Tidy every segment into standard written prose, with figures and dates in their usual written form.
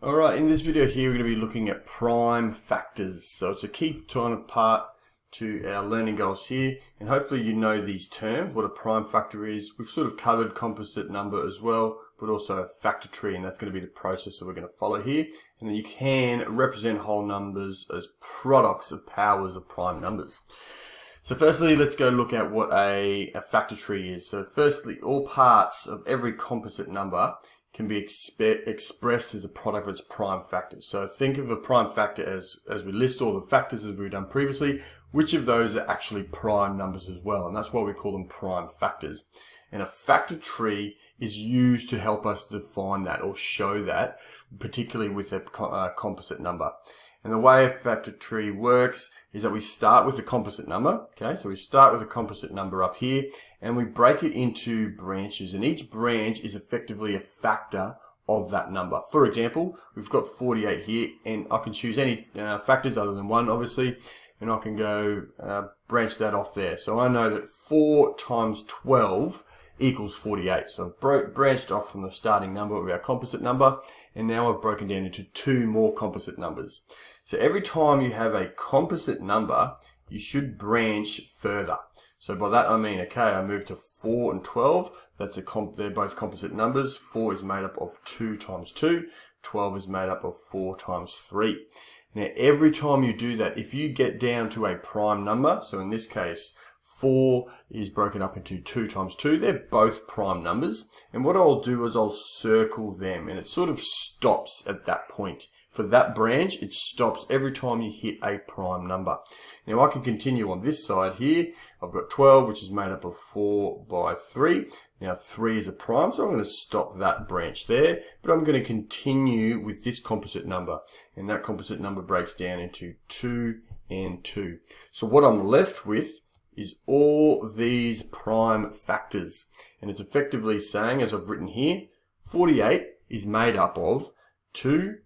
Alright, in this video here we're going to be looking at prime factors. So it's a key kind of part to our learning goals here, and hopefully you know these terms, what a prime factor is. We've sort of covered composite number as well, but also a factor tree, and that's going to be the process that we're going to follow here. And then you can represent whole numbers as products of powers of prime numbers. So firstly, let's go look at what a factor tree is. So firstly, all parts of every composite number can be expressed as a product of its prime factors. So think of a prime factor as we list all the factors as we've done previously, which of those are actually prime numbers as well, and that's why we call them prime factors. And a factor tree is used to help us define that or show that, particularly with a composite number. And the way a factor tree works is that we start with a composite number. Okay, so we start with a composite number up here and we break it into branches, and each branch is effectively a factor of that number. For example, we've got 48 here, and I can choose any factors other than one, obviously, and I can go branch that off there. So I know that 4 times 12 equals 48. So I've branched off from the starting number of our composite number, and now I've broken down into 2 more composite numbers. So every time you have a composite number, you should branch further. So by that I mean, okay, I move to 4 and 12. They're both composite numbers. 4 is made up of 2 times 2. 12 is made up of 4 times 3. Now every time you do that, if you get down to a prime number, so in this case 4 is broken up into 2 times 2. They're both prime numbers. And what I'll do is I'll circle them, and it sort of stops at that point. For that branch, it stops every time you hit a prime number. Now I can continue on this side here. I've got 12, which is made up of 4 by 3. Now 3 is a prime, so I'm going to stop that branch there. But I'm going to continue with this composite number. And that composite number breaks down into 2 and 2. So what I'm left with is all these prime factors. And it's effectively saying, as I've written here, 48 is made up of 2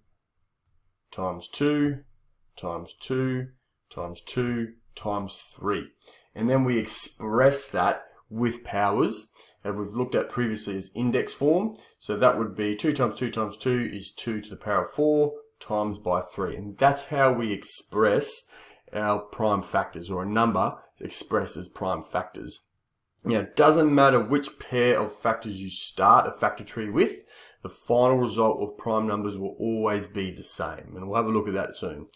times 2 times 2 times 2 times 3. And then we express that with powers, as we've looked at previously, as index form. So that would be 2 times 2 times 2 is 2 to the power of 4 times by 3. And that's how we express our prime factors, or a number expressed as prime factors. Now, it doesn't matter which pair of factors you start a factor tree with, the final result of prime numbers will always be the same, and we'll have a look at that soon.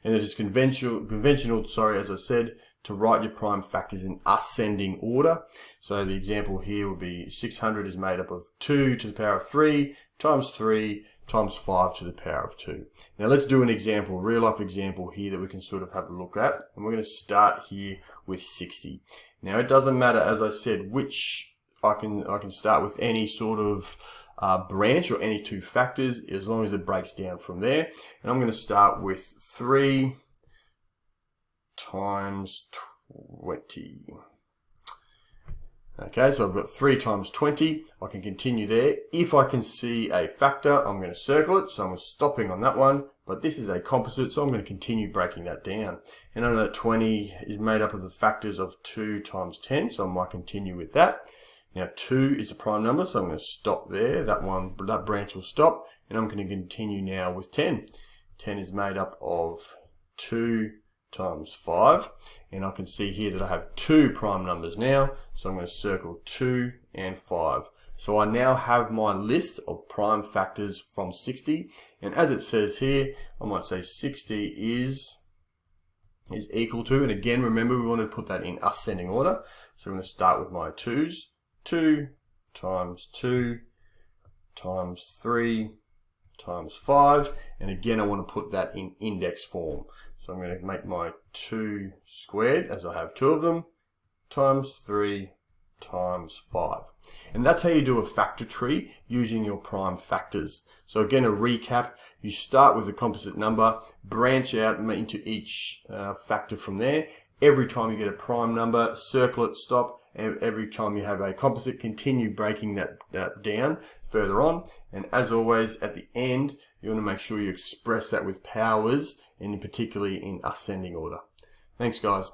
And it is conventional, as I said, to write your prime factors in ascending order. So the example here would be 600 is made up of 2 to the power of 3 times 3 times 5 to the power of 2. Now let's do an example, a real life example here that we can sort of have a look at. And we're going to start here with 60. Now it doesn't matter, as I said, which I can start with any sort of branch or any 2 factors, as long as it breaks down from there. And I'm going to start with 3 times 20. Okay, so I've got 3 times 20. I can continue there. If I can see a factor, I'm going to circle it, so I'm stopping on that one. But this is a composite, so I'm going to continue breaking that down. And I know that 20 is made up of the factors of 2 times 10, so I might continue with that. Now 2 is a prime number, so I'm going to stop there. That branch will stop, and I'm going to continue now with 10. 10 is made up of 2 times 5, and I can see here that I have 2 prime numbers now, so I'm going to circle 2 and 5. So I now have my list of prime factors from 60, and as it says here, I might say 60 is equal to, and again remember we want to put that in ascending order, so I'm going to start with my 2's. 2 times 2 times 3 times 5, and again I want to put that in index form. So I'm going to make my 2 squared, as I have 2 of them, times 3 times 5. And that's how you do a factor tree using your prime factors. So again, a recap, you start with a composite number, branch out into each factor from there. Every time you get a prime number, circle it, stop, and every time you have a composite, continue breaking that down further on. And as always, at the end, you want to make sure you express that with powers, and particularly in ascending order. Thanks, guys.